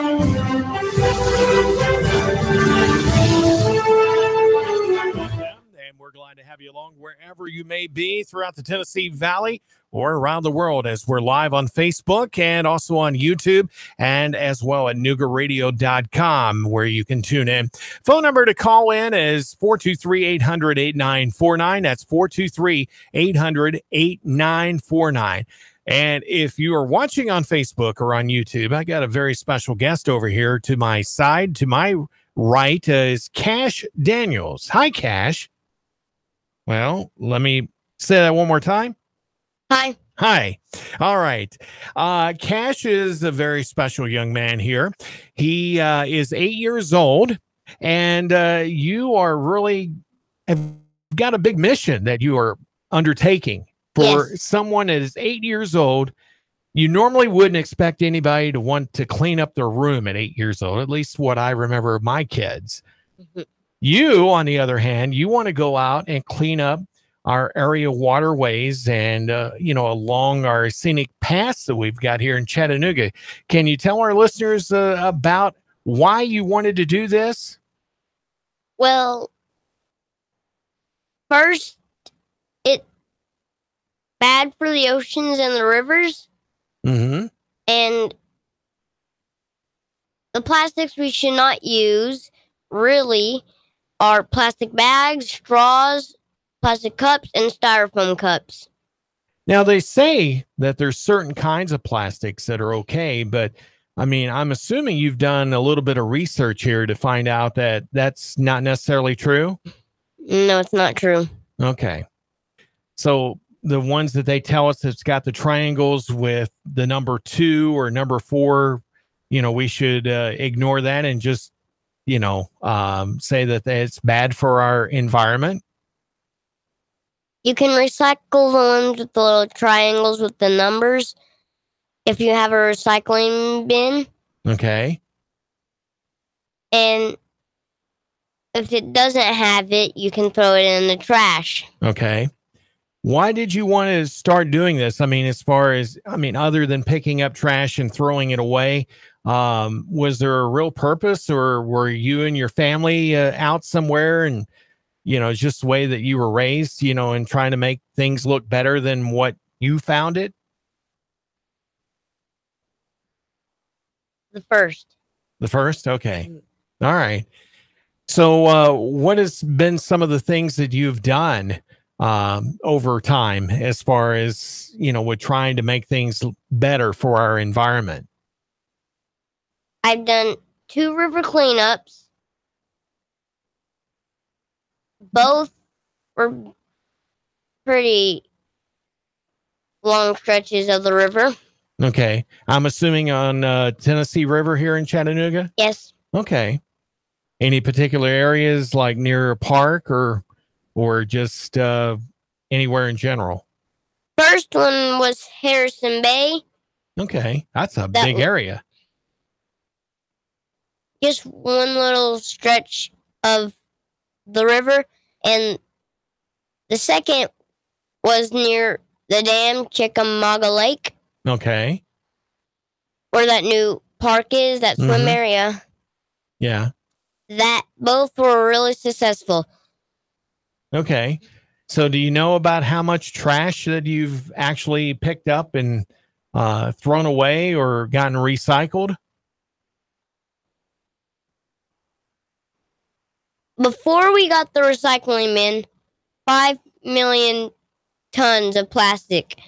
And we're glad to have you along wherever you may be throughout the Tennessee Valley or around the world, as we're live on Facebook and also on YouTube, and as well at NugaRadio.com, where you can tune in. Phone number to call in is 423-800-8949. That's 423-800-8949. And if you are watching on Facebook or on YouTube, I got a very special guest over here to my side. To my right is Cash Daniels. Hi, Cash. Well, let me say that one more time. Hi. Hi. All right. Cash is a very special young man here. He is 8 years old, and you are really have got a big mission that you are undertaking for someone that is 8 years old. You normally wouldn't expect anybody to want to clean up their room at 8 years old, at least what I remember of my kids. Mm-hmm. You, on the other hand, you want to go out and clean up our area waterways and, along our scenic paths that we've got here in Chattanooga. Can you tell our listeners about why you wanted to do this? Well, first, it's bad for the oceans and the rivers. Mm-hmm. And the plastics we should not use really are plastic bags, straws, plastic cups, and styrofoam cups. Now, they say that there's certain kinds of plastics that are okay, but I mean, I'm assuming you've done a little bit of research here to find out that that's not necessarily true? No, it's not true. Okay. So the ones that they tell us that's got the triangles with the number 2 or number 4, we should ignore that and just say that it's bad for our environment. You can recycle the ones with the little triangles with the numbers if you have a recycling bin. Okay. And if it doesn't have it, you can throw it in the trash. Okay. Why did you want to start doing this? I mean, other than picking up trash and throwing it away, was there a real purpose, or were you and your family out somewhere and, it's just the way that you were raised, and trying to make things look better than what you found it? The first. The first? Okay. All right. So what has been some of the things that you've done over time as far as, with trying to make things better for our environment? I've done 2 river cleanups. Both were pretty long stretches of the river. Okay. I'm assuming on Tennessee River here in Chattanooga? Yes. Okay. Any particular areas like near a park or just anywhere in general? First one was Harrison Bay. Okay. That's a big area. Just one little stretch of the river. And the second was near the dam, Chickamauga Lake. Okay. Where that new park is, that swim area. Yeah. That both were really successful. Okay. So do you know about how much trash that you've actually picked up and thrown away or gotten recycled? Before we got the recycling bin, 5 million tons of plastic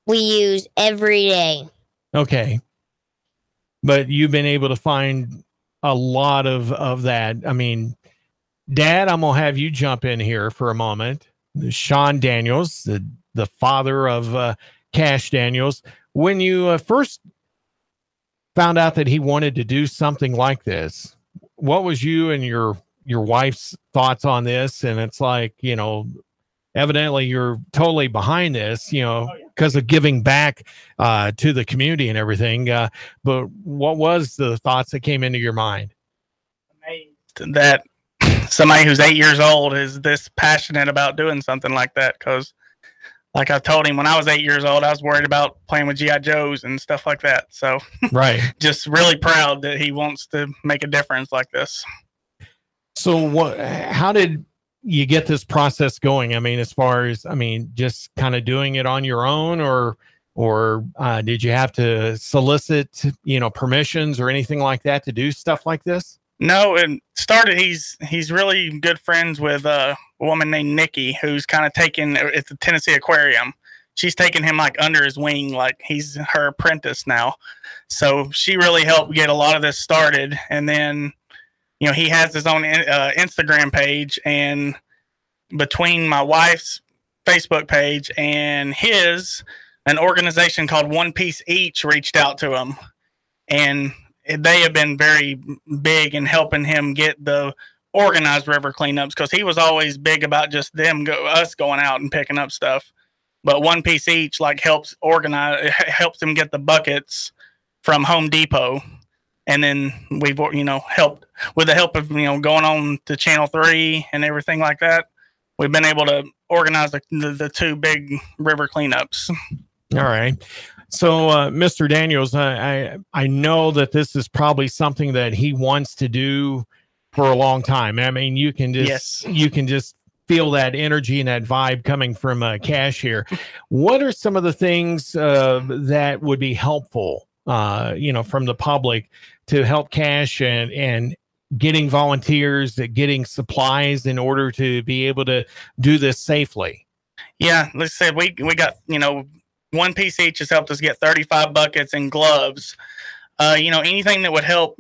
we use every day. Okay. But you've been able to find a lot of that. I mean, Dad, I'm going to have you jump in here for a moment. Sean Daniels, the father of Cash Daniels. When you first found out that he wanted to do something like this, what was you and your wife's thoughts on this? And it's like, evidently you're totally behind this, because of giving back to the community and everything. But what was the thoughts that came into your mind? Amazed that somebody who's 8 years old is this passionate about doing something like that, because like I told him when I was 8 years old, I was worried about playing with GI Joes and stuff like that. So Right. just really proud that he wants to make a difference like this. So how did you get this process going? I mean, as far as, just kind of doing it on your own, or did you have to solicit, permissions or anything like that to do stuff like this? No, it started. He's really good friends with a woman named Nikki, who's kind of taken. It's the Tennessee Aquarium. She's taken him like under his wing, like he's her apprentice now. So she really helped get a lot of this started. And then, he has his own Instagram page, and between my wife's Facebook page and his, an organization called One Piece Each reached out to him, and they have been very big in helping him get the organized river cleanups, because he was always big about just us going out and picking up stuff. But One Piece Each helps him get the buckets from Home Depot. And then we've, helped with the help of, going on to Channel 3 and everything like that. We've been able to organize the two big river cleanups. All right. So, Mr. Daniels, I know that this is probably something that he wants to do for a long time. I mean, you can just feel that energy and that vibe coming from Cash here. What are some of the things that would be helpful, from the public to help Cash and getting volunteers, getting supplies in order to be able to do this safely? Yeah, let's say we got, One Piece Each has helped us get 35 buckets and gloves. Anything that would help,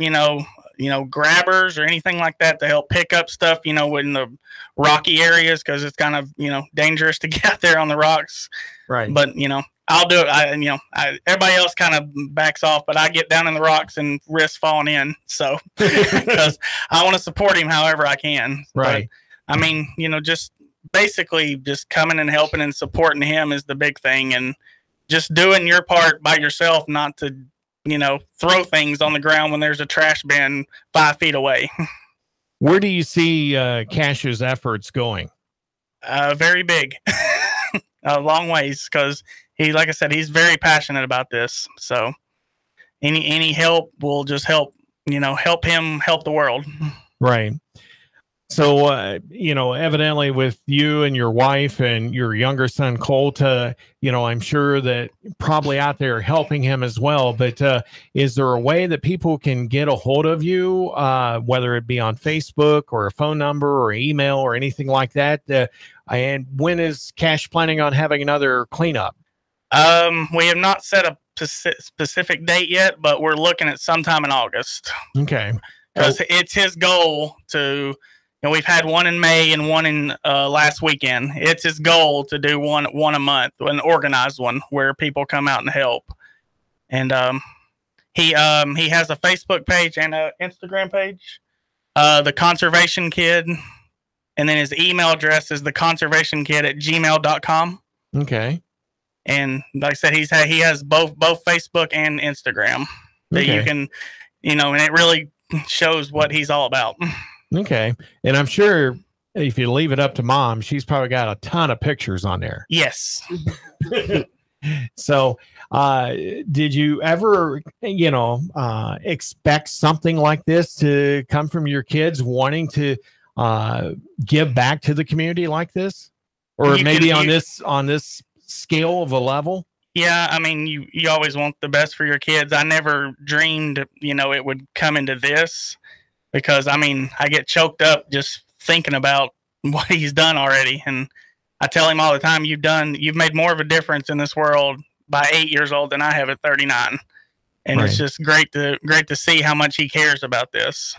grabbers or anything like that to help pick up stuff, in the rocky areas, because it's kind of, dangerous to get out there on the rocks. Right. But, I'll do it. Everybody else kind of backs off, but I get down in the rocks and risk falling in. So, because I want to support him however I can. Right. But, just basically just coming and helping and supporting him is the big thing. And just doing your part by yourself, not to, throw things on the ground when there's a trash bin 5 feet away. Where do you see Cash's efforts going? Very big, a long ways, because like I said, he's very passionate about this. So any help will just help, help him help the world. Right. So, evidently with you and your wife and your younger son, Colt, I'm sure that probably out there helping him as well. But is there a way that people can get a hold of you, whether it be on Facebook or a phone number or email or anything like that? And when is Cash planning on having another cleanup? We have not set a specific date yet, but we're looking at sometime in August. Okay. Because it's his goal to... we've had one in May and one in last weekend. It's his goal to do one a month, an organized one where people come out and help. And he has a Facebook page and an Instagram page, The Conservation Kid, and then his email address is theconservationkid@gmail.com. Okay. And like I said, he has both Facebook and Instagram that you can, and it really shows what he's all about. Okay. And I'm sure if you leave it up to Mom, she's probably got a ton of pictures on there. Yes. So, did you ever, expect something like this to come from your kids wanting to give back to the community like this? Or maybe on this scale of a level? Yeah, you always want the best for your kids. I never dreamed, it would come into this. Because I get choked up just thinking about what he's done already. And I tell him all the time, you've made more of a difference in this world by 8 years old than I have at 39. And It's just great to see how much he cares about this.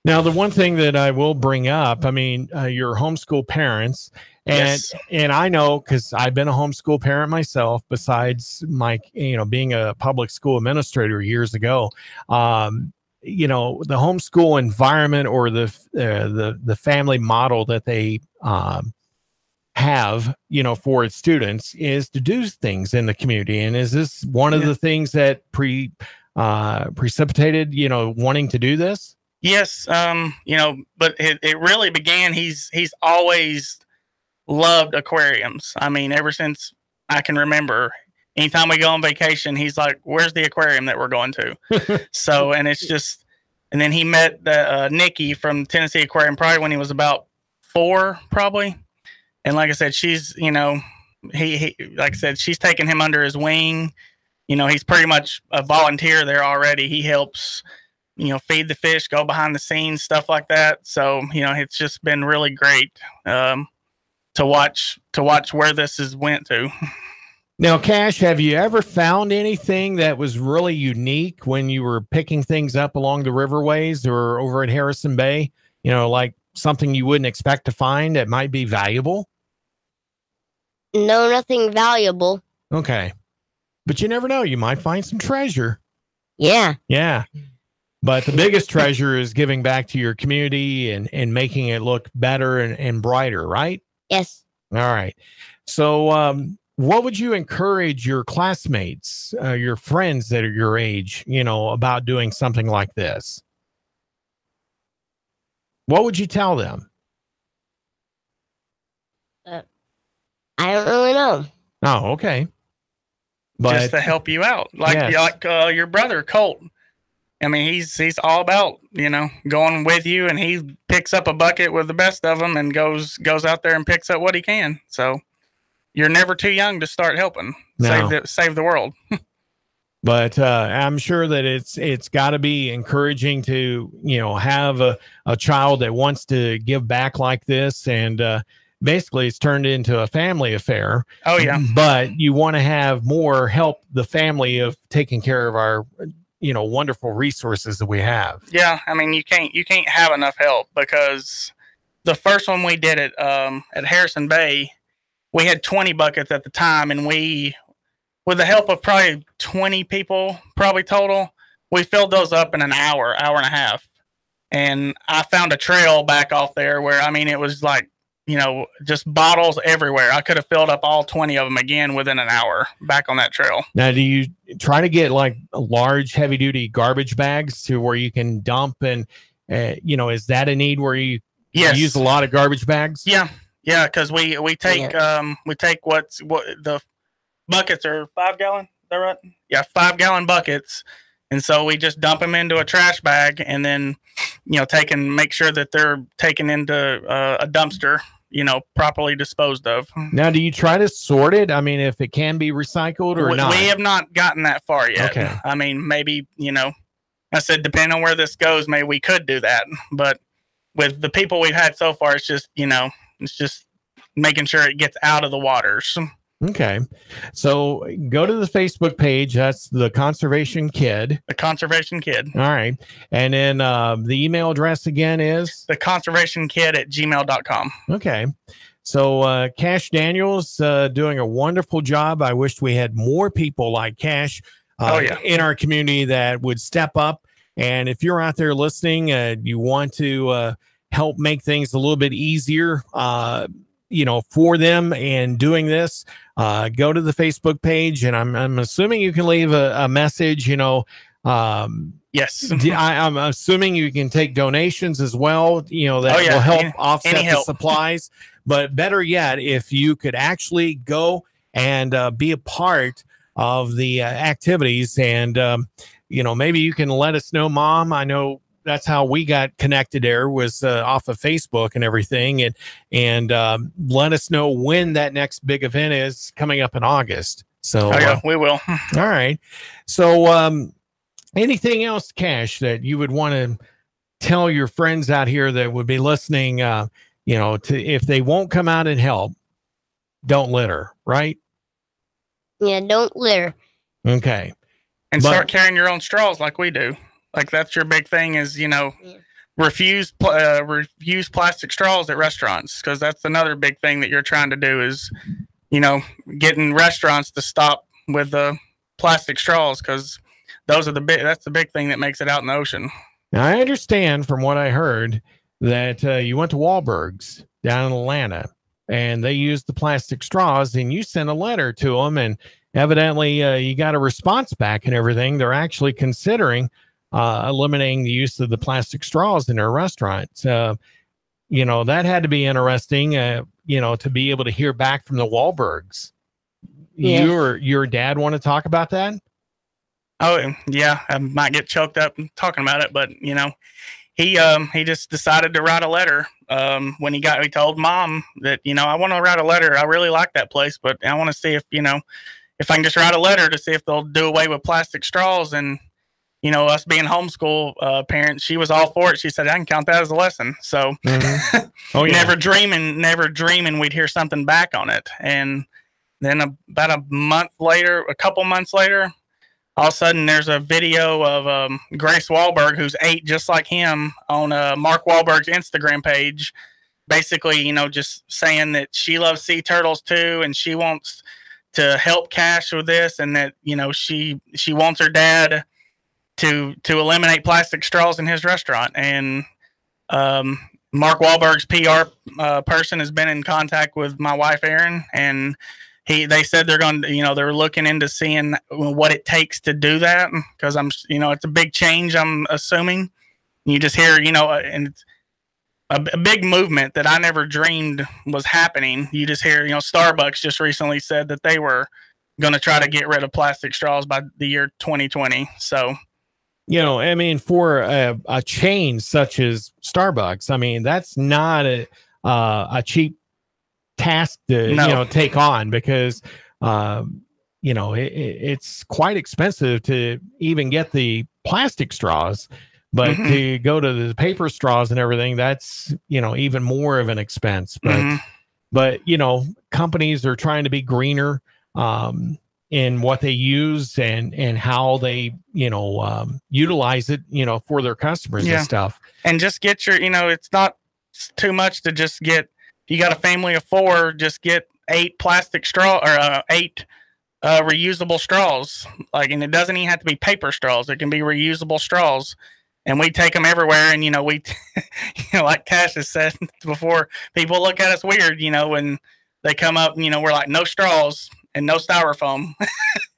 Now, the one thing that I will bring up, your homeschool parents, and Yes. and I know, because I've been a homeschool parent myself, besides my, being a public school administrator years ago. The homeschool environment or the family model that they have, for its students is to do things in the community. And is this one of the things that precipitated, wanting to do this? Yes. But it really began, he's always loved aquariums. Ever since I can remember. Anytime we go on vacation, he's like, "Where's the aquarium that we're going to?" So, and it's just, and then he met Nikki from Tennessee Aquarium probably when he was about 4, probably. And like I said, she's, you know, he like I said, she's taken him under his wing. You know, he's pretty much a volunteer there already. He helps, you know, feed the fish, go behind the scenes, stuff like that. So, you know, it's just been really great to watch where this has went to. Now, Cash, have you ever found anything that was really unique when you were picking things up along the riverways or over at Harrison Bay? You know, like something you wouldn't expect to find that might be valuable? No, nothing valuable. Okay. But you never know. You might find some treasure. Yeah. Yeah. But the biggest treasure is giving back to your community and making it look better and brighter, right? Yes. All right. So, what would you encourage your classmates, your friends that are your age, you know, about doing something like this? What would you tell them? I don't really know. Oh, okay. But just to help you out, like yes. your brother Colt. I mean, he's all about, you know, going with you, and he picks up a bucket with the best of them and goes out there and picks up what he can. So you're never too young to start helping. No. Save the world. But I'm sure that it's got to be encouraging to, you know, have a child that wants to give back like this, and basically it's turned into a family affair. Oh yeah. But you want to have more help the family of taking care of our, you know, wonderful resources that we have. Yeah, I mean, you can't have enough help, because the first one we did at Harrison Bay, we had 20 buckets at the time, and we, with the help of probably 20 people, probably total, we filled those up in an hour and a half. And I found a trail back off there where, I mean, it was like, you know, just bottles everywhere. I could have filled up all 20 of them again within an hour back on that trail. Now, do you try to get like large, heavy duty garbage bags to where you can dump? And, you know, is that a need where you use a lot of garbage bags? Yeah. Yeah. Cause we take what the buckets are 5 gallon. Is that right? Yeah. 5 gallon buckets. And so we just dump them into a trash bag, and then, you know, make sure that they're taken into a dumpster, you know, properly disposed of. Now, do you try to sort it? I mean, if it can be recycled or not? We have not gotten that far yet. Okay. I mean, maybe, you know, I said, depending on where this goes, maybe we could do that. But with the people we've had so far, it's just, you know, it's just making sure it gets out of the waters. Okay. So go to the Facebook page. That's the Conservation Kid. The Conservation Kid. All right. And then the email address again is? theconservationkid@gmail.com. Okay. So Cash Daniels doing a wonderful job. I wish we had more people like Cash in our community that would step up. And if you're out there listening, you want to help make things a little bit easier, you know, for them and doing this, go to the Facebook page, and I'm assuming you can leave a message, you know. Yes. I'm assuming you can take donations as well, you know, that will help offset the supplies. But better yet, if you could actually go and be a part of the activities, and, you know, maybe you can let us know, Mom. I know that's how we got connected there, was off of Facebook and everything. And let us know when that next big event is coming up in August. So we will. All right. So anything else, Cash, that you would want to tell your friends out here that would be listening, you know, to, if they won't come out and help, don't litter, right? Yeah, don't litter. Okay. And start carrying your own straws like we do. Like, that's your big thing is, you know, refuse plastic straws at restaurants, because that's another big thing that you're trying to do is, you know, getting restaurants to stop with the plastic straws, because that's the big thing that makes it out in the ocean. Now, I understand from what I heard that you went to Wahlberg's down in Atlanta, and they used the plastic straws, and you sent a letter to them, and evidently you got a response back and everything. They're actually considering eliminating the use of the plastic straws in their restaurants. You know, that had to be interesting, you know, to be able to hear back from the Wahlbergs. Yeah. your dad want to talk about that? Oh yeah, I might get choked up talking about it, but he just decided to write a letter. When he told mom that I want to write a letter. I really like that place, but I want to see if I can just write a letter to see if they'll do away with plastic straws. And us being homeschool parents, she was all for it. She said, I can count that as a lesson. So Oh yeah. never dreaming we'd hear something back on it. And then about a couple months later, all of a sudden there's a video of Grace Wahlberg, who's 8 just like him, on Mark Wahlberg's Instagram page, basically, just saying that she loves sea turtles too, and she wants to help Cash with this, and that she wants her dad to eliminate plastic straws in his restaurant. And Mark Wahlberg's PR person has been in contact with my wife Erin, and they said they're going to, they're looking into seeing what it takes to do that, because it's a big change, I'm assuming. You just hear, and it's a big movement that I never dreamed was happening. You just hear, Starbucks just recently said that they were going to try to get rid of plastic straws by the year 2020. So, I mean, for a chain such as Starbucks, I mean, that's not a cheap task to take on, because it's quite expensive to even get the plastic straws, but to go to the paper straws and everything, that's even more of an expense. But companies are trying to be greener in what they use and how they utilize it for their customers and stuff. And just get your it's not too much to just get. You got a family of 4, just get 8 plastic straw or 8 reusable straws. And it doesn't even have to be paper straws. It can be reusable straws, and we take them everywhere. And we, like Cash has said before, people look at us weird, when they come up. We're like, no straws and no styrofoam,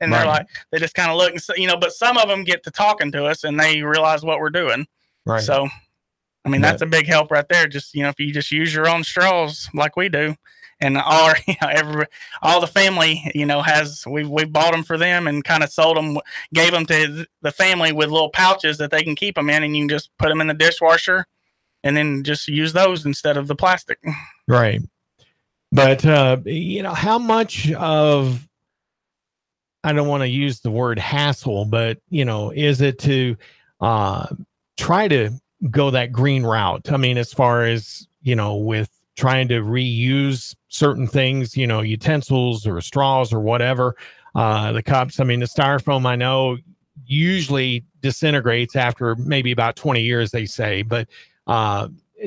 and they're like, they just kind of look. And but some of them get to talking to us, and they realize what we're doing. Right. So. I mean, that's a big help right there. Just, if you just use your own straws like we do, and all the family, we've bought them for them and kind of sold them, gave them to the family with little pouches that they can keep them in, and you can just put them in the dishwasher and then just use those instead of the plastic. Right. But, how much of, I don't want to use the word hassle, but, is it to try to go that green route? I mean, as far as, with trying to reuse certain things, utensils or straws or whatever, the cups, I mean, the styrofoam, I know usually disintegrates after maybe about 20 years, they say, but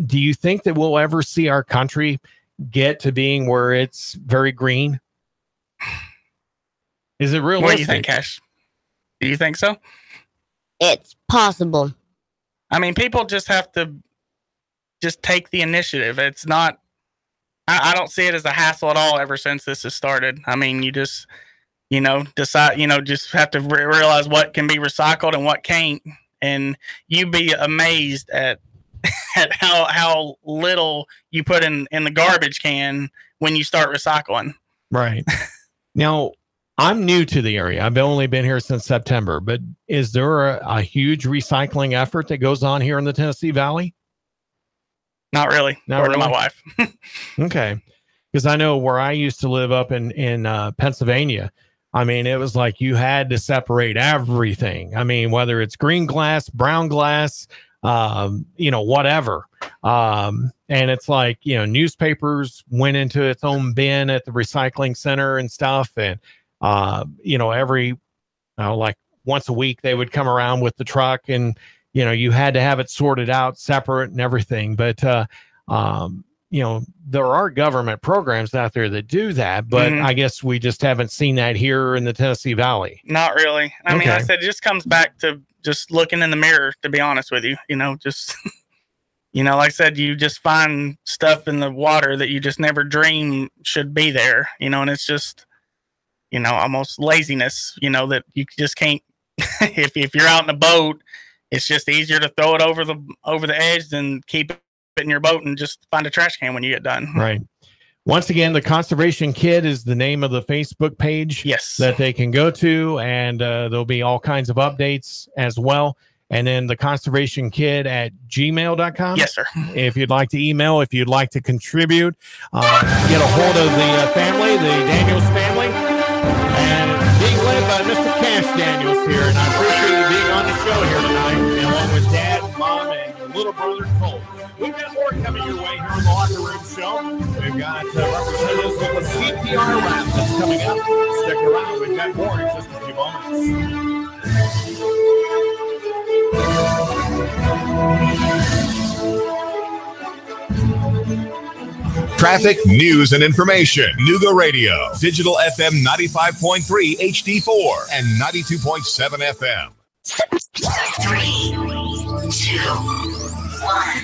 do you think that we'll ever see our country get to being where it's very green? Is it realistic? What do you think, Cash? Do you think so? It's possible. I mean, people just have to just take the initiative. It's not, I don't see it as a hassle at all ever since this has started. I mean, you just, decide, just have to realize what can be recycled and what can't. And you'd be amazed at how little you put in the garbage can when you start recycling. Right. Now, I'm new to the area. I've only been here since September, but is there a huge recycling effort that goes on here in the Tennessee Valley? Not really. According to my wife. Okay. Because I know where I used to live up in Pennsylvania, I mean, it was like you had to separate everything. I mean, whether it's green glass, brown glass, whatever. And it's like, newspapers went into its own bin at the recycling center and stuff. And, every, like once a week, they would come around with the truck, and, you had to have it sorted out separate and everything. But, there are government programs out there that do that, but I guess we just haven't seen that here in the Tennessee Valley. Not really. I mean, like I said, it just comes back to just looking in the mirror, to be honest with you, just, like I said, you just find stuff in the water that you just never dream should be there, and it's just, almost laziness, that you just can't, if you're out in a boat, it's just easier to throw it over the edge than keep it in your boat and just find a trash can when you get done. Right. Once again, the Conservation Kid is the name of the Facebook page that they can go to, and there'll be all kinds of updates as well. And then the Conservation Kid at gmail.com. Yes, sir. If you'd like to email, if you'd like to contribute, get a hold of the family, the Daniels family, and being led by Mr. Cash Daniels here. And I appreciate you being on the show here tonight, along with Dad, Mom, and little brother Cole. We've got more coming your way here on the Locker Room Show. We've got representatives with the CPR rap that's coming up. Stick around. We've got more in just a few moments. Traffic, news, and information. Nuga Radio. Digital FM 95.3 HD4 and 92.7 FM. 3, 2, 1.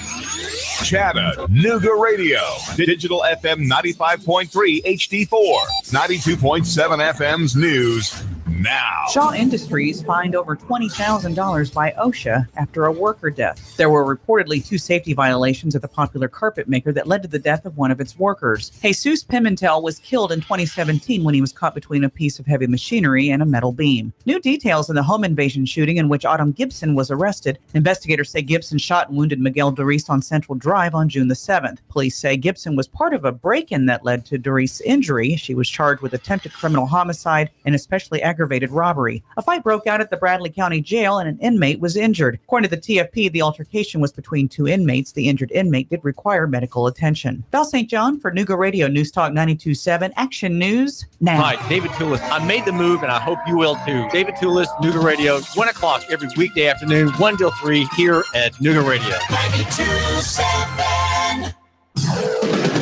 Chattanooga Radio. Digital FM 95.3 HD4. 92.7 FM's news now. Shaw Industries fined over $20,000 by OSHA after a worker death. There were reportedly 2 safety violations at the popular carpet maker that led to the death of one of its workers. Jesus Pimentel was killed in 2017 when he was caught between a piece of heavy machinery and a metal beam. New details in the home invasion shooting in which Autumn Gibson was arrested. Investigators say Gibson shot and wounded Miguel Doris on Central Drive on June the 7th. Police say Gibson was part of a break-in that led to Doris' injury. She was charged with attempted criminal homicide and especially aggravated robbery. A fight broke out at the Bradley County Jail and an inmate was injured. According to the TFP, the altercation was between 2 inmates. The injured inmate did require medical attention. Val St. John for Nuga Radio News Talk 92.7 Action News now. Hi, David Toulis. I made the move and I hope you will too. David Toulis, Nuga Radio, 1 o'clock every weekday afternoon, 1 till 3 here at Nuga Radio. 92.7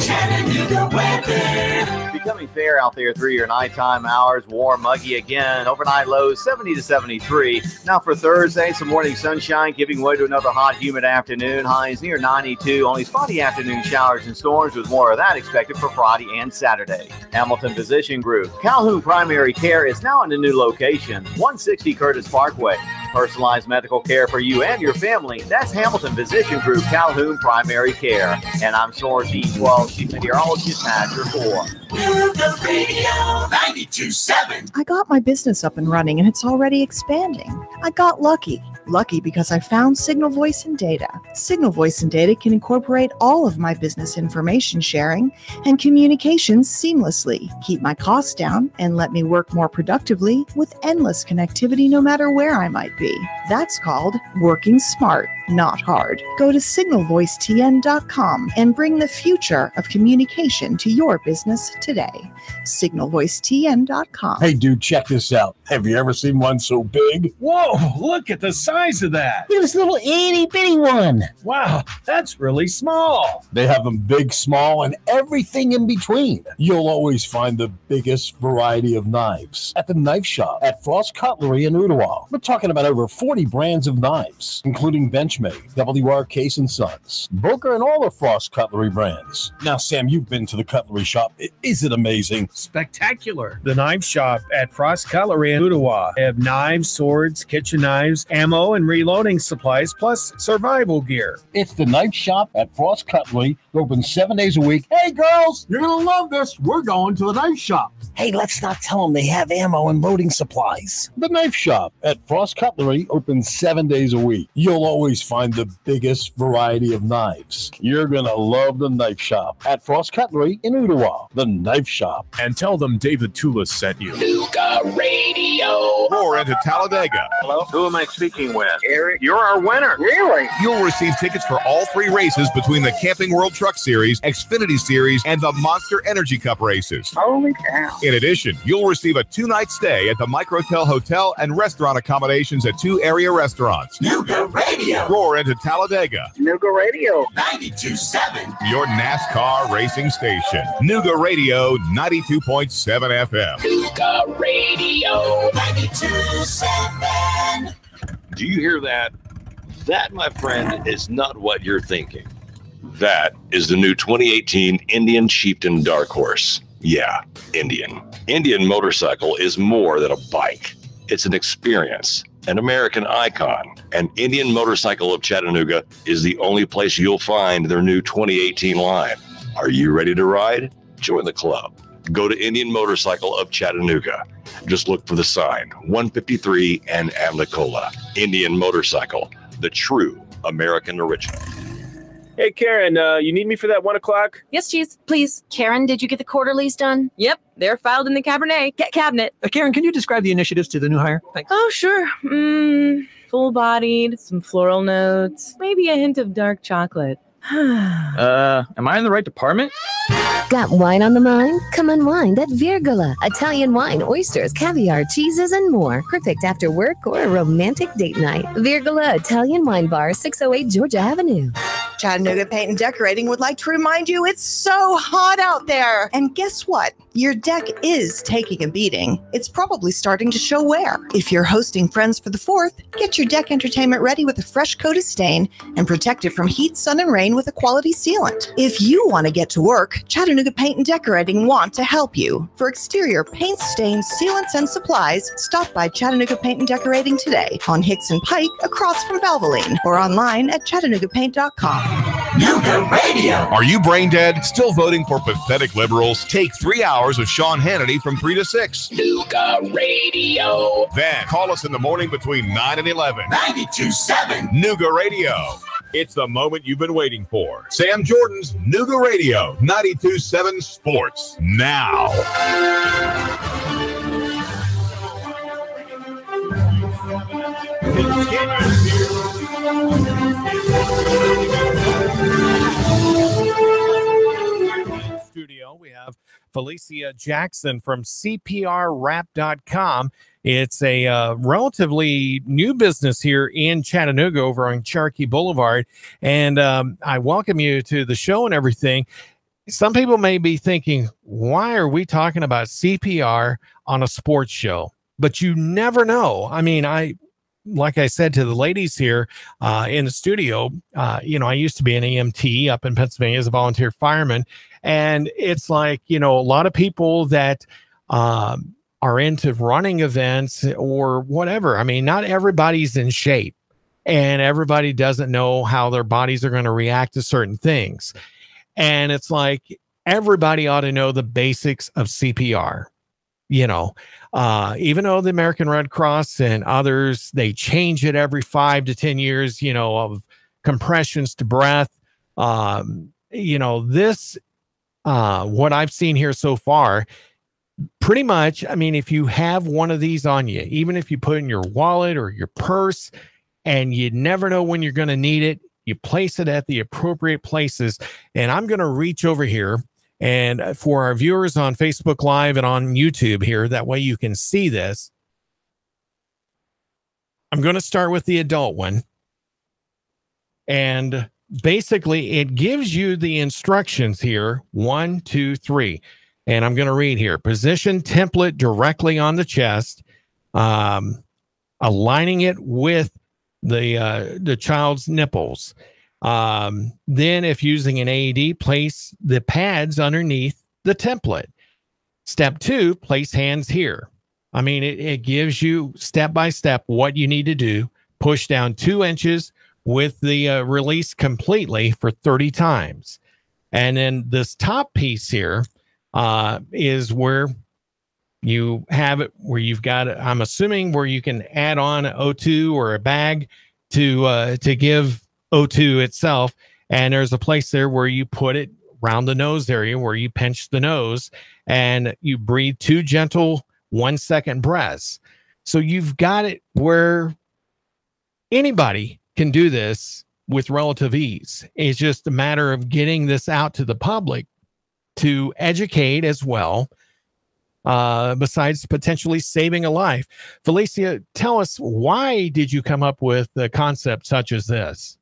Chattanooga weather. Becoming fair out there through your nighttime hours. Warm, muggy again. Overnight lows 70 to 73. Now for Thursday, some morning sunshine giving way to another hot, humid afternoon. Highs near 92. Only spotty afternoon showers and storms with more of that expected for Friday and Saturday. Hamilton Physician Group. Calhoun Primary Care is now in a new location, 160 Curtis Parkway. Personalized medical care for you and your family. That's Hamilton Physician Group, Calhoun Primary Care. And I'm Source E12 Chief Meteorologist Master 4. Nuga Radio 92.7. I got my business up and running and it's already expanding. I got lucky. Lucky because I found Signal Voice and Data. Signal Voice and Data can incorporate all of my business information sharing and communications seamlessly, keep my costs down, and let me work more productively with endless connectivity no matter where I might be. That's called working smart, not hard. Go to signalvoicetn.com and bring the future of communication to your business today. Signalvoicetn.com. Hey, dude, check this out. Have you ever seen one so big? Whoa, look at the size of that. It was a little itty-bitty one. Wow, that's really small. They have them big, small, and everything in between. You'll always find the biggest variety of knives at the knife shop at Frost Cutlery in Ottawa. We're talking about over 40 brands of knives, including Benchmade, WR Case & Sons, Booker, and all the Frost Cutlery brands. Now, Sam, you've been to the cutlery shop. Is it amazing? Spectacular. The knife shop at Frost Cutlery in Ottawa have knives, swords, kitchen knives, ammo, and reloading supplies, plus survival gear. It's the knife shop at Frost Cutlery. Open 7 days a week. Hey, girls, you're going to love this. We're going to the knife shop. Hey, let's not tell them they have ammo and loading supplies. The knife shop at Frost Cutlery opens 7 days a week. You'll always find the biggest variety of knives. You're going to love the knife shop at Frost Cutlery in Ottawa. The knife shop. And tell them David Toulis sent you. Nuga Radio. Roar into Talladega. Hello? Who am I speaking with? Eric, you're our winner. Really? You'll receive tickets for all 3 races between the Camping World Truck Series, Xfinity Series, and the Monster Energy Cup races. Holy cow. In addition, you'll receive a 2-night stay at the Microtel Hotel and restaurant accommodations at 2 area restaurants. Nuga Radio. Roar into Talladega. Nuga Radio 92.7. Your NASCAR racing station. Nuga Radio 92.7 FM. Nuga Radio 92.7. Do you hear that? That, my friend, is not what you're thinking. That is the new 2018 Indian Chieftain Dark Horse. Yeah, Indian. Indian motorcycle is more than a bike. It's an experience, an American icon. And Indian Motorcycle of Chattanooga is the only place you'll find their new 2018 line. Are you ready to ride? Join the club. Go to Indian Motorcycle of Chattanooga. Just look for the sign, 153 and Amnicola. Indian Motorcycle, the true American original. Hey, Karen, you need me for that 1 o'clock? Yes, Cheese, please. Karen, did you get the quarterlies done? Yep, they're filed in the Cabernet cabinet. Karen, can you describe the initiatives to the new hire? Thanks. Oh, sure. Full-bodied, some floral notes, maybe a hint of dark chocolate. Am I in the right department? Got wine on the mind? Come unwind at Virgola. Italian wine, oysters, caviar, cheeses, and more. Perfect after work or a romantic date night. Virgola Italian Wine Bar, 608 Georgia Avenue. Chattanooga Paint and Decorating would like to remind you it's so hot out there. And guess what? Your deck is taking a beating. It's probably starting to show wear. If you're hosting friends for the 4th, get your deck entertainment ready with a fresh coat of stain and protect it from heat, sun, and rain with a quality sealant. If you want to get to work, Chattanooga Paint and Decorating want to help you. For exterior paint, stains, sealants, and supplies, stop by Chattanooga Paint and Decorating today on Hicks and Pike across from Valvoline or online at ChattanoogaPaint.com. Nuga Radio. Are you brain dead? Still voting for pathetic liberals? Take 3 hours of Sean Hannity from 3 to 6. Nuga Radio. Then call us in the morning between 9 and 11. 92.7 Nuga Radio. It's the moment you've been waiting for. Sam Jordan's Nuga Radio, 92.7 Sports. Now. Studio, we have Felicia Jackson from CPRWrap.com. It's a relatively new business here in Chattanooga over on Cherokee Boulevard. And I welcome you to the show and everything. Some people may be thinking, why are we talking about CPR on a sports show? But you never know. I mean, like I said to the ladies here in the studio, I used to be an EMT up in Pennsylvania as a volunteer fireman. And it's like, a lot of people that are into running events or whatever. I mean, not everybody's in shape and everybody doesn't know how their bodies are going to react to certain things. And it's like, everybody ought to know the basics of CPR. Even though the American Red Cross and others, they change it every 5 to 10 years, of compressions to breath. This, what I've seen here so far, pretty much, I mean, if you have one of these on you, even if you put it in your wallet or your purse and you never know when you're going to need it, you place it at the appropriate places. And I'm going to reach over here. And for our viewers on Facebook Live and on YouTube here, that way you can see this. I'm going to start with the adult one. And basically, it gives you the instructions here, 1, 2, 3. And I'm going to read here. Position template directly on the chest, aligning it with the child's nipples. Then if using an AED, place the pads underneath the template. Step 2, place hands here. I mean, it gives you step by step what you need to do. Push down 2 inches with the release completely for 30 times. And then this top piece here is where you have it, where you've got, I'm assuming, where you can add on O2 or a bag to give O2 itself. And there's a place there where you put it around the nose area where you pinch the nose and you breathe 2 gentle 1-second breaths. So you've got it where anybody can do this with relative ease. It's just a matter of getting this out to the public to educate as well, besides potentially saving a life. Felicia, tell us, why did you come up with a concept such as this?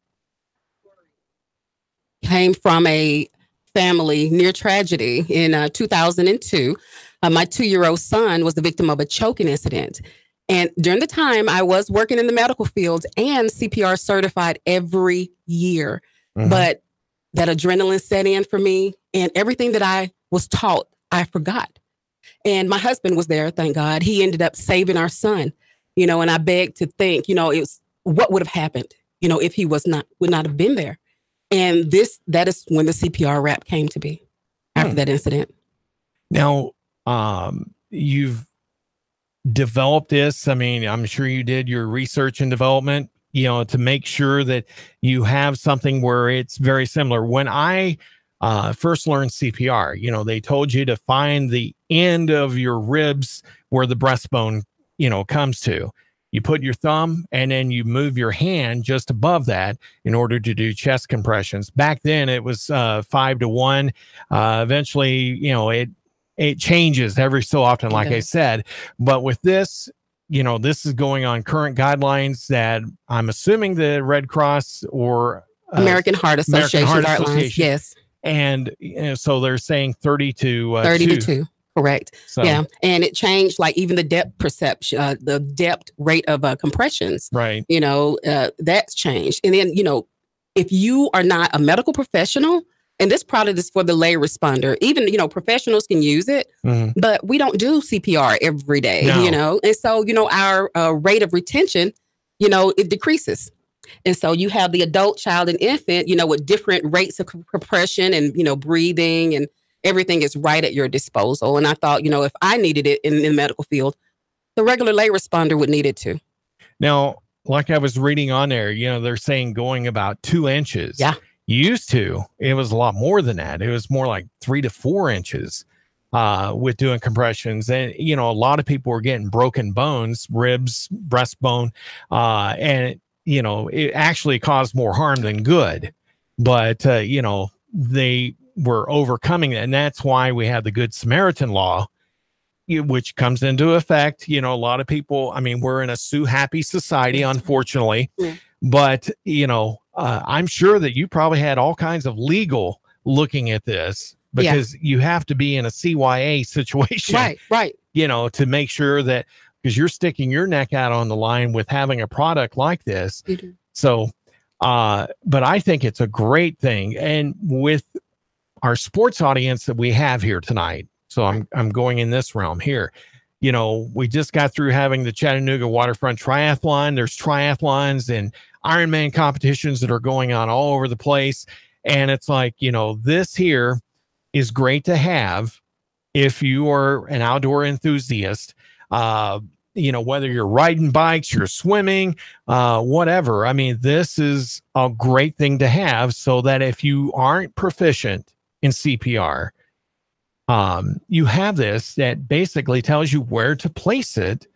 Came from a family near tragedy in 2002. My 2-year-old son was the victim of a choking incident. And during the time, I was working in the medical field and CPR certified every year. Mm-hmm. But that adrenaline set in for me, and everything that I was taught, I forgot. And my husband was there, thank God. He ended up saving our son, and I begged to think, it was what would have happened, if he would not have been there. And that is when the CPR wrap came to be after that incident. Now, you've developed this. I mean, I'm sure you did your research and development, to make sure that you have something where it's very similar. When I first learned CPR, they told you to find the end of your ribs where the breastbone, comes to. You put your thumb and then you move your hand just above that in order to do chest compressions. Back then it was 5-to-1. Eventually, it changes every so often, like I said. But with this, this is going on current guidelines that I'm assuming the Red Cross or American Heart Association guidelines. Yes. And so they're saying 30 to 2. Correct. So, yeah. And it changed, like even the depth perception, the depth rate of compressions. Right. That's changed. And then, if you are not a medical professional, and this product is for the lay responder, even, professionals can use it, but we don't do CPR every day, And so, our rate of retention, it decreases. And so you have the adult, child, and infant, with different rates of compression and, breathing, and everything is right at your disposal. And I thought, if I needed it in the medical field, the regular lay responder would need it too. Now, like I was reading on there, they're saying going about 2 inches. Yeah. Used to, it was a lot more than that. It was more like 3 to 4 inches with doing compressions. And, a lot of people were getting broken bones, ribs, breastbone, and it actually caused more harm than good. But, they were overcoming it. And that's why we have the Good Samaritan law, which comes into effect. A lot of people, we're in a sue happy society, unfortunately. Yeah. But, I'm sure that you probably had all kinds of legal looking at this, because you have to be in a CYA situation. Right. To make sure that, because you're sticking your neck out on the line with having a product like this. You do. So, but I think it's a great thing. And with our sports audience that we have here tonight, so I'm going in this realm here. We just got through having the Chattanooga Waterfront Triathlon. There's triathlons and Ironman competitions that are going on all over the place. And it's like, this here is great to have if you are an outdoor enthusiast, whether you're riding bikes, you're swimming, whatever. This is a great thing to have, so that if you aren't proficient in CPR, you have this that basically tells you where to place it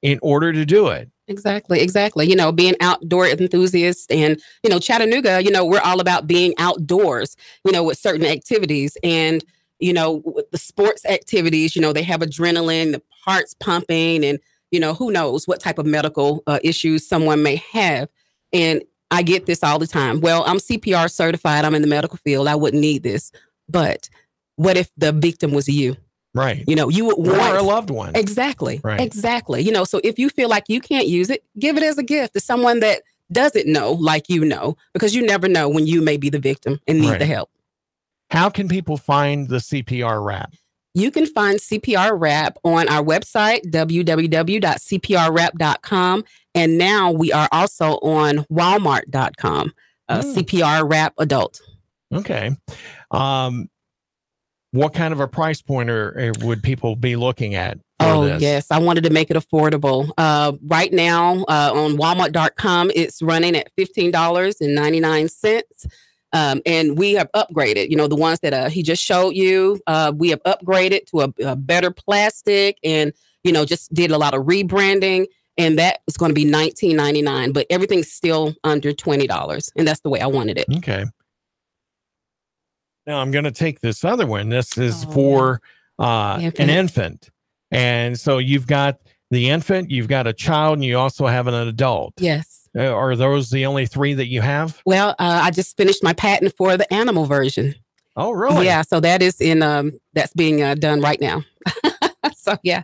in order to do it. Exactly. Being outdoor enthusiasts, and, Chattanooga, we're all about being outdoors, with certain activities, and, with the sports activities, they have adrenaline, the heart's pumping, and, who knows what type of medical issues someone may have. And I get this all the time. Well, I'm CPR certified. I'm in the medical field. I wouldn't need this. But what if the victim was you? Right. You would want or a loved one. Exactly. Right. Exactly. So if you feel like you can't use it, give it as a gift to someone that doesn't know, like because you never know when you may be the victim and need the help. How can people find the CPR wrap? You can find CPR wrap on our website, www.cprwrap.com. And now we are also on walmart.com, CPR wrap adult. Okay. What kind of a price pointer would people be looking at? This? Yes. I wanted to make it affordable. Right now on walmart.com, it's running at $15.99. And we have upgraded, the ones that he just showed you. We have upgraded to a better plastic, and, just did a lot of rebranding. And that is going to be $19.99, but everything's still under $20. And that's the way I wanted it. Okay. Now I'm going to take this other one. This is for an infant. And so you've got the infant, you've got a child, and you also have an adult. Yes. Are those the only 3 that you have? Well, I just finished my patent for the animal version. Oh, really? Yeah. So that is that's being done right now. So, yeah.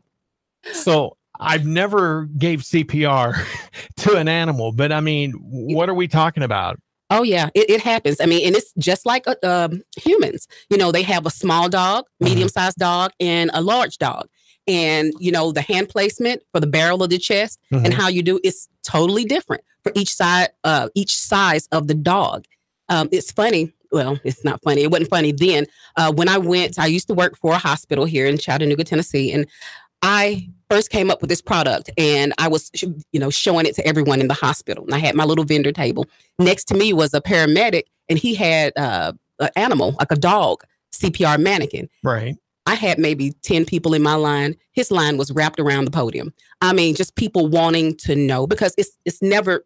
So I've never gave CPR to an animal, but what are we talking about? Oh, yeah, it happens. And it's just like humans. They have a small dog, medium-sized dog, and a large dog. And, the hand placement for the barrel of the chest and how you do it's totally different for each size of the dog. It's funny. well, it's not funny. It wasn't funny then. When I used to work for a hospital here in Chattanooga, Tennessee, and I first came up with this product, and I was, showing it to everyone in the hospital. And I had my little vendor table. Next to me was a paramedic, and he had an animal, like a dog, CPR mannequin. Right. I had maybe 10 people in my line. His line was wrapped around the podium. I mean, just people wanting to know, because it's never,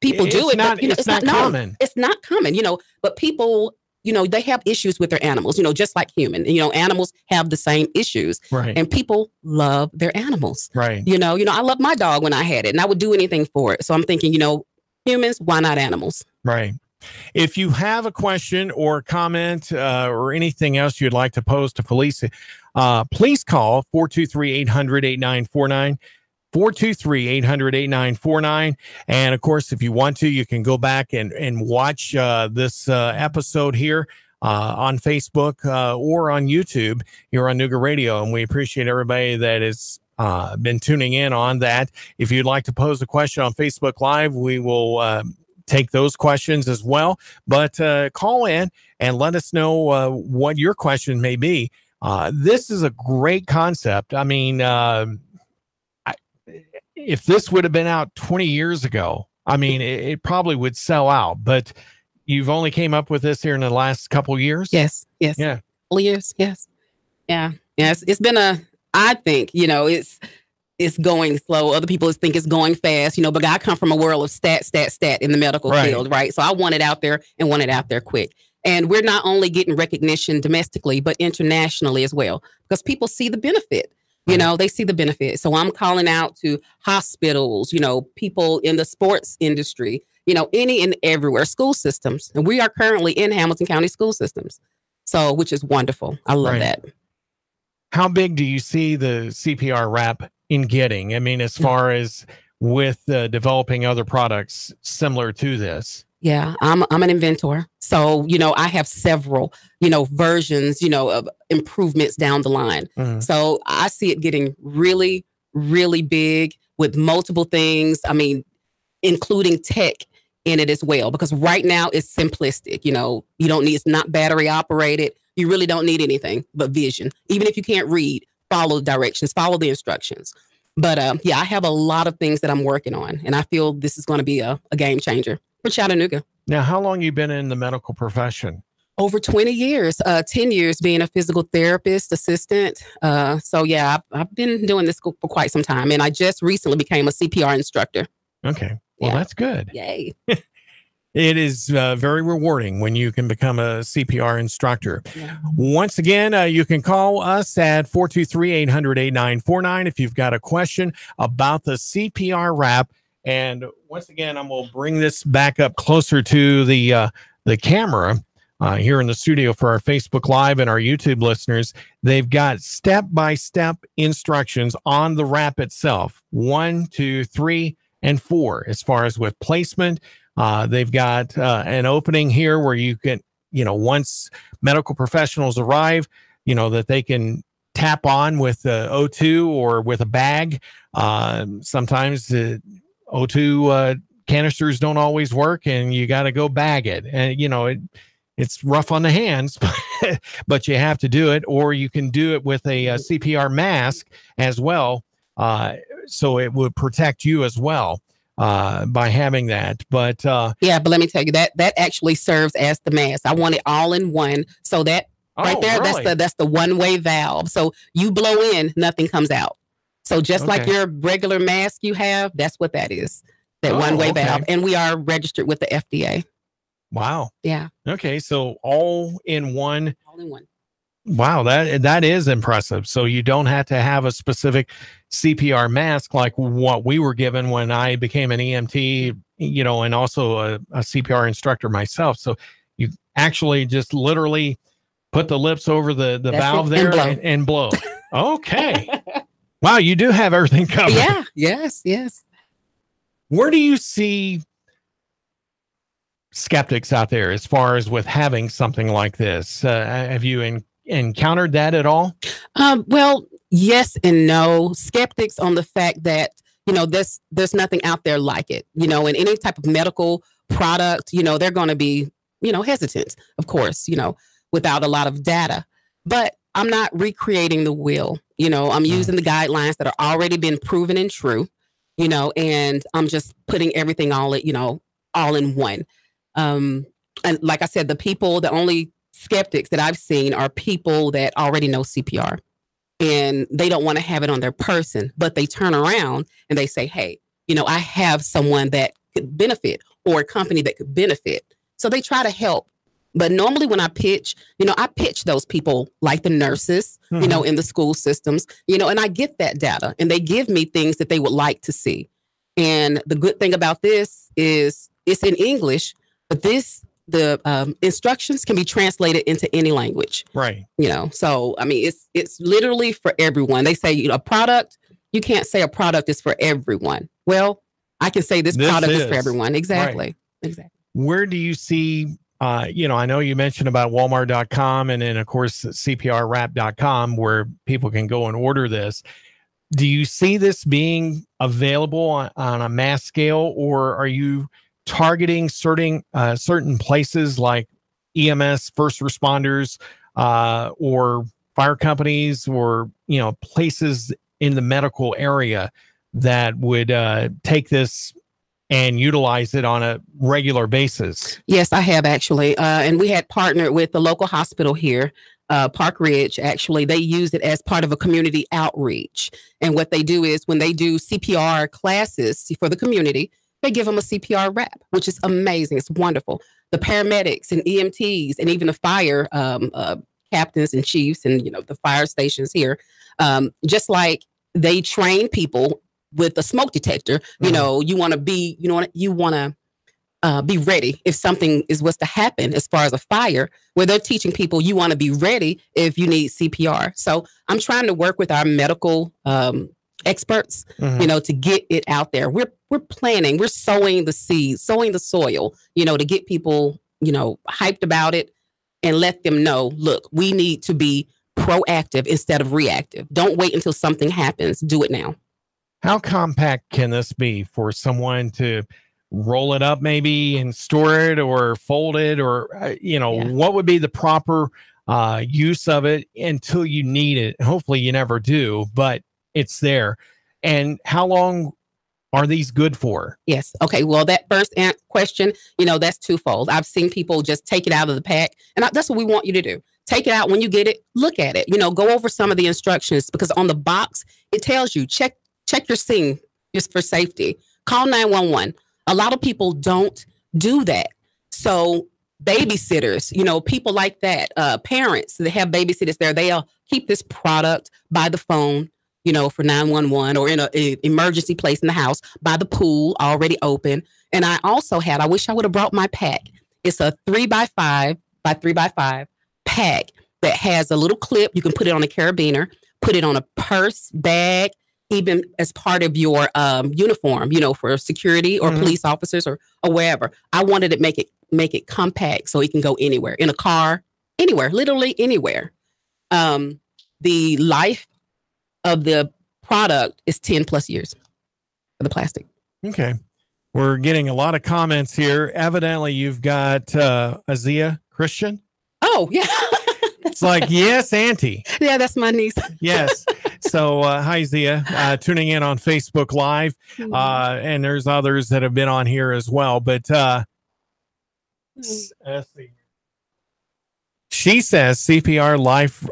people do it, but it's not common. It's not common, but people, they have issues with their animals, just like human, animals have the same issues, right? And people love their animals, right? I loved my dog when I had it, and I would do anything for it. So I'm thinking, humans, why not animals? Right. If you have a question or comment or anything else you'd like to pose to Felicia, please call 423-800-8949. 423-800-8949. And of course, if you want to, you can go back and watch this episode here on Facebook or on YouTube here on Nooga Radio. And we appreciate everybody that has been tuning in on that. If you'd like to pose a question on Facebook Live, we will take those questions as well. But call in and let us know what your question may be. This is a great concept. I mean, if this would have been out 20 years ago, I mean, it probably would sell out, but you've only came up with this here in the last couple of years? Yes. Yeah. Couple years. Yes. Yeah. Yes. It's been I think, it's going slow. Other people think it's going fast, but I come from a world of stat in the medical field, right? So I want it out there and want it out there quick. And we're not only getting recognition domestically, but internationally as well, because people see the benefit. They see the benefit. So I'm calling out to hospitals, people in the sports industry, any and everywhere, school systems. And we are currently in Hamilton County school systems. So, which is wonderful. I love that. How big do you see the CPR wrap in getting? I mean, as far as with developing other products similar to this? Yeah, I'm an inventor. So, I have several, versions, of improvements down the line. Mm-hmm. So I see it getting really, really big with multiple things. I mean, including tech in it as well, because right now it's simplistic. You don't need, it's not battery operated. You really don't need anything but vision. Even if you can't read, follow the directions, follow the instructions. But I have a lot of things that I'm working on, and I feel this is going to be a game changer for Chattanooga. Now, how long you been in the medical profession? Over 20 years, 10 years being a physical therapist assistant. So yeah, I've been doing this for quite some time, and I just recently became a CPR instructor. Okay. Well, that's good. Yay. It is very rewarding when you can become a CPR instructor. Yeah. Once again, you can call us at 423-800-8949 if you've got a question about the CPR wrap. And once again, I'm going to bring this back up closer to the camera here in the studio for our Facebook Live and our YouTube listeners. They've got step-by-step instructions on the wrap itself, 1, 2, 3, and 4, as far as with placement. They've got an opening here where you can, once medical professionals arrive, that they can tap on with O2 or with a bag. Sometimes the O2 canisters don't always work, and you got to go bag it. And, it's rough on the hands, but you have to do it. Or you can do it with a CPR mask as well. So it would protect you as well. By having that, but but let me tell you that actually serves as the mask. I want it all in one, so that right there, really? that's the one-way valve. So you blow in, nothing comes out. So just like your regular mask you have, that's what that is. That one-way valve, and we are registered with the FDA. Wow. Yeah. Okay, so all in one. All in one. Wow, that is impressive. So you don't have to have a specific CPR mask like what we were given when I became an EMT, and also a CPR instructor myself. So you actually just literally put the lips over the valve there and blow. Okay. Wow, you do have everything covered. Yeah. Yes. Where do you see skeptics out there as far as with having something like this? Have you encountered that at all? Well, yes and no. Skeptics on the fact that, there's nothing out there like it, in any type of medical product, they're going to be hesitant, of course, without a lot of data. But I'm not recreating the wheel. I'm using the guidelines that are already been proven and true, and I'm just putting everything all in one. And like I said, the only skeptics that I've seen are people that already know CPR and they don't want to have it on their person, but they turn around and they say, hey, I have someone that could benefit or a company that could benefit. So they try to help. But normally when I pitch, I pitch those people like the nurses, in the school systems, and I get that data and they give me things that they would like to see. And the good thing about this is it's in English, but the instructions can be translated into any language. Right. So, I mean, it's literally for everyone. They say, a product, you can't say a product is for everyone. Well, I can say this product is for everyone. Exactly. Right. Exactly. Where do you see, I know you mentioned about Walmart.com and then, of course, CPRwrap.com where people can go and order this. Do you see this being available on a mass scale, or are you targeting certain places like EMS, first responders, or fire companies, or places in the medical area that would take this and utilize it on a regular basis? Yes, I have actually, and we had partnered with the local hospital here. Park Ridge, actually, they use it as part of a community outreach. And what they do is when they do CPR classes for the community, they give them a CPR wrap, which is amazing. It's wonderful. The paramedics and EMTs and even the fire captains and chiefs and, the fire stations here, just like they train people with a smoke detector, you want to be, you want to be ready if something was to happen as far as a fire, where they're teaching people you want to be ready if you need CPR. So I'm trying to work with our medical experts, to get it out there. We're planning, we're sowing the seeds, sowing the soil, to get people, hyped about it and let them know, look, we need to be proactive instead of reactive. Don't wait until something happens. Do it now. How compact can this be for someone to roll it up maybe and store it or fold it, or, what would be the proper use of it until you need it? Hopefully you never do, but it's there. And how long are these good for? Yes. Okay. Well, that first question, that's twofold. I've seen people just take it out of the pack, and that's what we want you to do. Take it out when you get it, look at it, go over some of the instructions, because on the box, it tells you, check your scene just for safety. Call 911. A lot of people don't do that. So babysitters, people like that, parents that have babysitters there, they'll keep this product by the phone, for 911 or in an emergency place in the house, by the pool already open. And I also I wish I would have brought my pack. It's a 3x5 by 3x5 pack that has a little clip. You can put it on a carabiner, put it on a purse, bag, even as part of your uniform, for security or police officers or wherever. I wanted to make it compact so it can go anywhere, in a car, anywhere, literally anywhere. The life of the product is 10 plus years for the plastic. Okay. We're getting a lot of comments here. Evidently, you've got Azia Christian. Oh, yeah. It's like, yes, Auntie. Yeah, that's my niece. Yes. So, hi, Zia, tuning in on Facebook Live. And there's others that have been on here as well. But let's see. She says CPR Life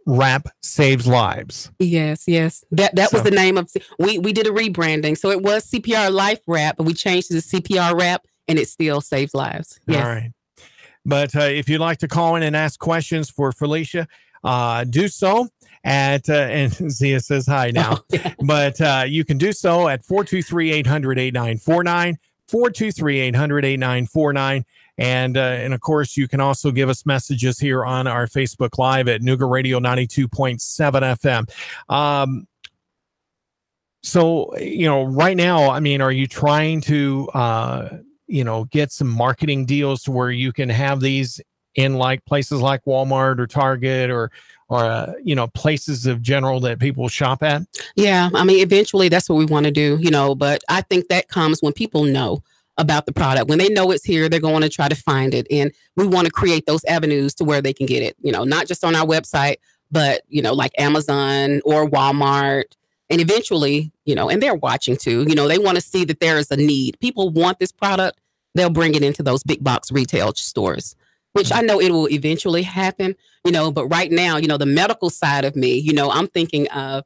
Wrap saves lives. Yes. That was the name of, we did a rebranding. So it was CPR Life Wrap, but we changed it to CPR Wrap, and it still saves lives. Yes. All right. But if you'd like to call in and ask questions for Felicia, do so at, and Zia says hi now, but you can do so at 423-800-8949, 423-800-8949. And of course, you can also give us messages here on our Facebook Live at Nuga Radio 92.7 FM. So, right now, I mean, are you trying to, get some marketing deals to where you can have these in like places like Walmart or Target or places of general that people shop at? Yeah. I mean, eventually that's what we want to do, but I think that comes when people know about the product. When they know it's here, they're going to try to find it. And we want to create those avenues to where they can get it, not just on our website, but, like Amazon or Walmart. And eventually, and they're watching too, they want to see that there is a need. People want this product. They'll bring it into those big box retail stores, which I know it will eventually happen, but right now, the medical side of me, I'm thinking of,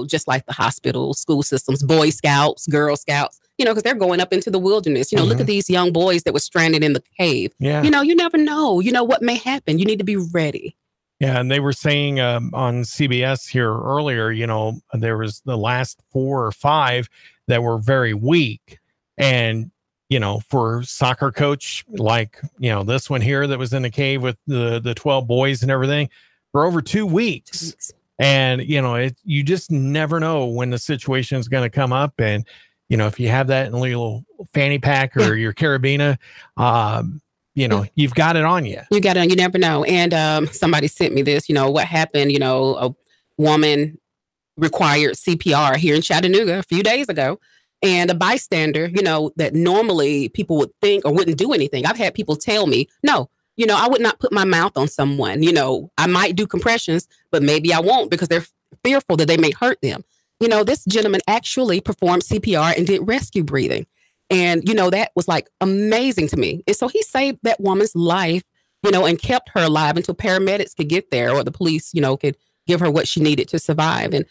just like the hospital, school systems, Boy Scouts, Girl Scouts, because they're going up into the wilderness. Look at these young boys that were stranded in the cave. Yeah. You never know, what may happen. You need to be ready. Yeah, and they were saying on CBS here earlier, there was the last 4 or 5 that were very weak. And, for soccer coach, like, this one here that was in the cave with the 12 boys and everything for over 2 weeks. And, you just never know when the situation is going to come up. And, if you have that in a little fanny pack or your carabiner, you've got it on you. You got it on. You never know. And somebody sent me this, what happened, a woman required CPR here in Chattanooga a few days ago. And a bystander, that normally people would think or wouldn't do anything. I've had people tell me, no, I would not put my mouth on someone. I might do compressions, but maybe I won't because they're fearful that they may hurt them. This gentleman actually performed CPR and did rescue breathing. And, that was like amazing to me. And so he saved that woman's life, and kept her alive until paramedics could get there or the police, could give her what she needed to survive. And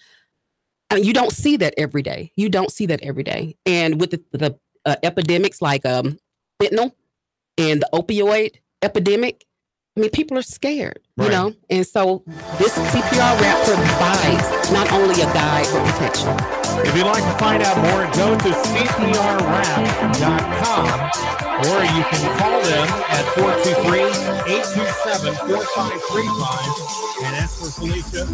you don't see that every day. You don't see that every day. And with the epidemics like fentanyl and the opioid epidemic, people are scared, right. And so this CPR wrap provides not only a guide for protection. If you'd like to find out more, go to CPRwrap.com or you can call them at 423-827-4535 and ask for Felicia.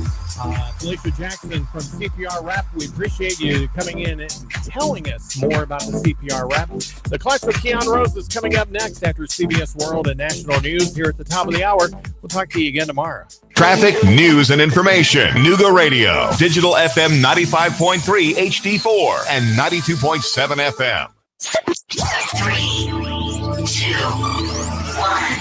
Felicia Jackson from CPR Wrap. We appreciate you coming in and telling us more about the CPR Wrap. The Clutch with Keon Rose is coming up next after CBS World and National News here at the top of the hour. We'll talk to you again tomorrow. Traffic, news, and information. Nuga Radio. Digital FM 95.3 HD4 and 92.7 FM. 3, 2, 1.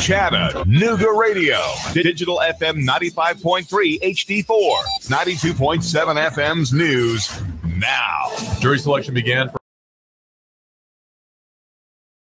Chattanooga Radio. Digital FM 95.3 HD4. 92.7 FM's news now. Jury selection began for